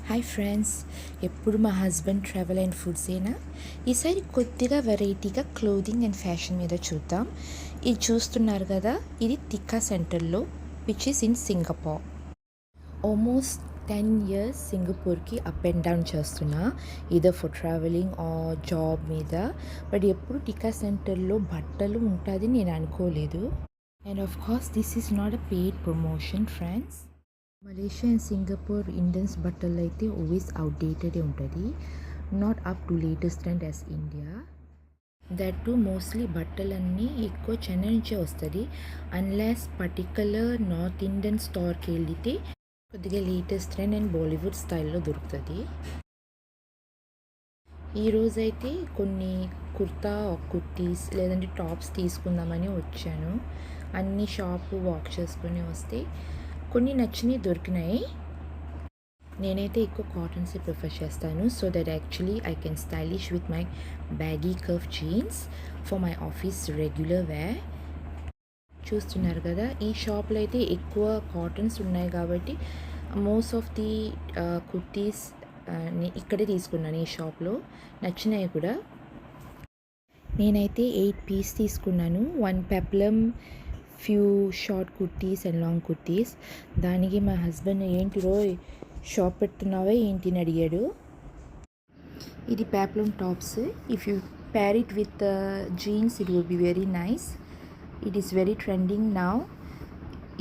Hi friends, ఎప్పుడు మా husband travel and ఫుడ్సేనా. ఈసారి కొద్దిగా వెరైటీగా క్లోదింగ్ అండ్ ఫ్యాషన్ మీద చూద్దాం. ఇది చూస్తున్నారు కదా, ఇది తిక్కా సెంటర్లో which is in Singapore. Almost 10 years సింగపూర్కి అప్ అండ్ డౌన్ చేస్తున్నా, either for travelling or job మీద. బట్ ఎప్పుడు టిక్కా సెంటర్లో బట్టలు ఉంటుంది నేను అనుకోలేదు. And of course this is not a paid promotion friends. Malaysia and Singapore Indians బట్టలు అయితే ఆల్వేస్ అవుట్డేటెడే ఉంటుంది, not up to latest trend as India. That too mostly బట్టలన్నీ ఎక్కువ చెన్నై నుంచే వస్తుంది, అన్లెస్ పర్టికులర్ నార్త్ ఇండియన్ స్టోర్కి వెళ్తే కొద్దిగా లేటెస్ట్ ట్రెండ్ అండ్ బాలీవుడ్ స్టైల్లో దొరుకుతుంది. ఈరోజైతే కొన్ని కుర్తీస్ లేదంటే టాప్స్ తీసుకుందామని వచ్చాను. అన్ని షాపు వాక్ చేసుకుని వస్తే కొన్ని నచ్చినవి దొరికినాయి. నేనైతే ఎక్కువ కాటన్సే ప్రిఫర్ చేస్తాను, so that actually I can stylish with my baggy curve jeans for my office regular wear. చూస్తున్నారు కదా, ఈ షాప్లో అయితే ఎక్కువ కాటన్స్ ఉన్నాయి కాబట్టి మోస్ట్ ఆఫ్ ది కుర్తీస్ ఇక్కడే తీసుకున్నాను. ఈ షాప్లో నచ్చినాయి కూడా. నేనైతే 8 పీస్ తీసుకున్నాను, 1 peplum, few short kurtis and long kurtis. దానికి మా హస్బెండ్ ఏంటి రోయ్ షాప్ పెడుతున్నావే ఏంటి అని అడిగాడు. ఇది peplum tops. If you pair it with genes it will be very nice. It is very trending now.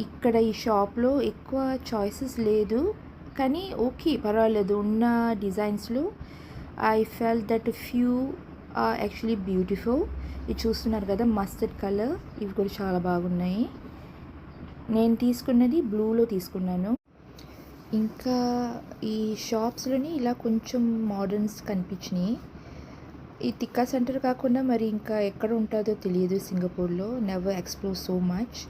ఇక్కడ ఈ షాప్లో ఎక్కువ చాయిసెస్ లేదు, కానీ ఓకే పర్వాలేదు. ఉన్న డిజైన్స్లో I felt that few are actually beautiful. ఇది చూస్తున్నారు కదా, మస్టర్డ్ కలర్, ఇవి కూడా చాలా బాగున్నాయి. నేను తీసుకున్నది బ్లూలో తీసుకున్నాను. ఇంకా ఈ షాప్స్లోని ఇలా కొంచెం మోడర్న్స్ కనిపించినాయి. ఈ తిక్కా సెంటర్ కాకుండా మరి ఇంకా ఎక్కడ ఉంటుందో తెలియదు సింగపూర్లో, నెవర్ ఎక్స్ప్లోర్ సో మచ్.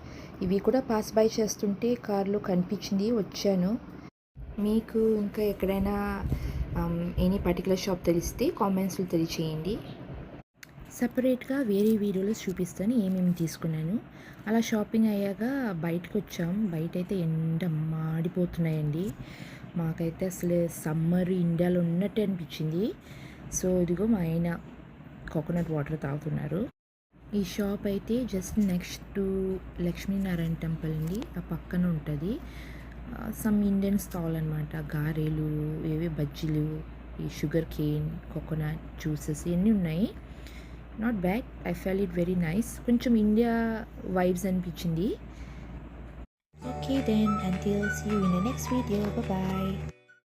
ఇవి కూడా పాస్ బై చేస్తుంటే కార్లో కనిపించింది, వచ్చాను. మీకు ఇంకా ఎక్కడైనా ఎనీ పర్టికులర్ షాప్ తెలిస్తే కామెంట్స్లో తెలియచేయండి. సపరేట్గా వేరే వీడియోలో చూపిస్తాను ఏమేమి తీసుకున్నాను. అలా షాపింగ్ అయ్యాక బయటకు వచ్చాం. బయట అయితే ఎండ మాడిపోతున్నాయండి. మాకైతే అసలు సమ్మర్ ఇండియాలో ఉన్నట్టు అనిపించింది. సో ఇదిగో మా ఆయన కోకోనట్ వాటర్ తాగుతున్నారు. ఈ షాప్ అయితే just next to Lakshminarayana temple అండి, ఆ పక్కన ఉంటుంది. సమ్ ఇండియన్ స్టాల్ అనమాట. గారెలు, ఏవే బజ్జీలు, ఈ షుగర్ కేన్, కోకోనట్ జ్యూసెస్ ఇవన్నీ ఉన్నాయి. Not bad, I fell it very nice. కొంచెం ఇండియా వైబ్స్ అనిపించింది. Okay then, until see you in the next video. Bye.